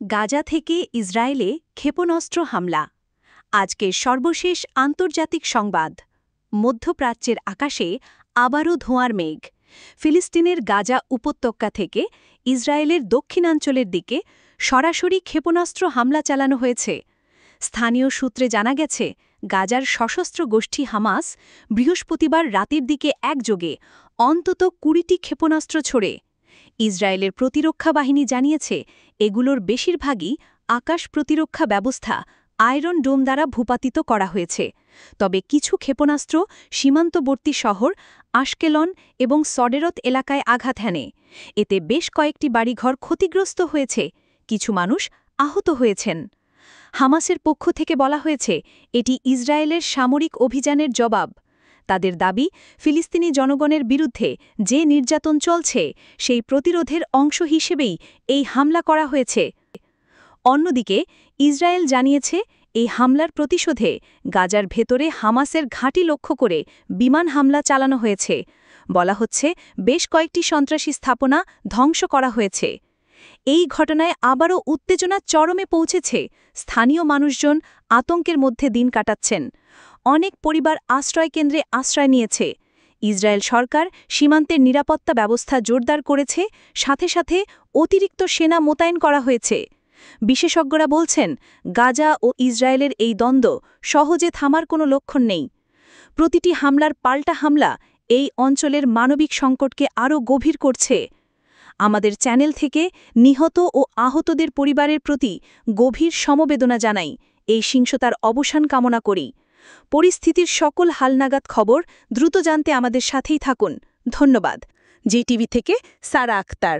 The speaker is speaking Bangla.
গাজা থেকে ইসরায়েলে ক্ষেপণাস্ত্র হামলা। আজকের সর্বশেষ আন্তর্জাতিক সংবাদ। মধ্যপ্রাচ্যের আকাশে আবারও ধোঁয়ার মেঘ। ফিলিস্তিনের গাজা উপত্যকা থেকে ইসরায়েলের দক্ষিণাঞ্চলের দিকে সরাসরি ক্ষেপণাস্ত্র হামলা চালানো হয়েছে। স্থানীয় সূত্রে জানা গেছে, গাজার সশস্ত্র গোষ্ঠী হামাস বৃহস্পতিবার রাতের দিকে একযোগে অন্তত ২০টি ক্ষেপণাস্ত্র ছোড়ে। ইসরায়েলের প্রতিরক্ষা বাহিনী জানিয়েছে, এগুলোর বেশিরভাগই আকাশ প্রতিরক্ষা ব্যবস্থা আয়রন ডোম দ্বারা ভূপাতিত করা হয়েছে। তবে কিছু ক্ষেপণাস্ত্র সীমান্তবর্তী শহর আশকেলন এবং সডেরত এলাকায় আঘাত হানে। এতে বেশ কয়েকটি বাড়িঘর ক্ষতিগ্রস্ত হয়েছে, কিছু মানুষ আহত হয়েছেন। হামাসের পক্ষ থেকে বলা হয়েছে, এটি ইসরায়েলের সামরিক অভিযানের জবাব। তাদের দাবি, ফিলিস্তিনি জনগণের বিরুদ্ধে যে নির্যাতন চলছে সেই প্রতিরোধের অংশ হিসেবেই এই হামলা করা হয়েছে। অন্যদিকে ইসরায়েল জানিয়েছে, এই হামলার প্রতিশোধে গাজার ভেতরে হামাসের ঘাঁটি লক্ষ্য করে বিমান হামলা চালানো হয়েছে। বলা হচ্ছে, বেশ কয়েকটি সন্ত্রাসী স্থাপনা ধ্বংস করা হয়েছে। এই ঘটনায় আবারও উত্তেজনা চরমে পৌঁছেছে। স্থানীয় মানুষজন আতঙ্কের মধ্যে দিন কাটাচ্ছেন। অনেক পরিবার আশ্রয়কেন্দ্রে আশ্রয় নিয়েছে। ইসরায়েল সরকার সীমান্তের নিরাপত্তা ব্যবস্থা জোরদার করেছে, সাথে সাথে অতিরিক্ত সেনা মোতায়েন করা হয়েছে। বিশেষজ্ঞরা বলছেন, গাজা ও ইসরায়েলের এই দ্বন্দ্ব সহজে থামার কোনো লক্ষণ নেই। প্রতিটি হামলার পাল্টা হামলা এই অঞ্চলের মানবিক সংকটকে আরও গভীর করছে। আমাদের চ্যানেল থেকে নিহত ও আহতদের পরিবারের প্রতি গভীর সমবেদনা জানাই। এই সহিংসতার অবসান কামনা করি। পরিস্থিতির সকল হালনাগাদ খবর দ্রুত জানতে আমাদের সাথেই থাকুন। ধন্যবাদ। জিটিভি থেকে সারা আক্তার।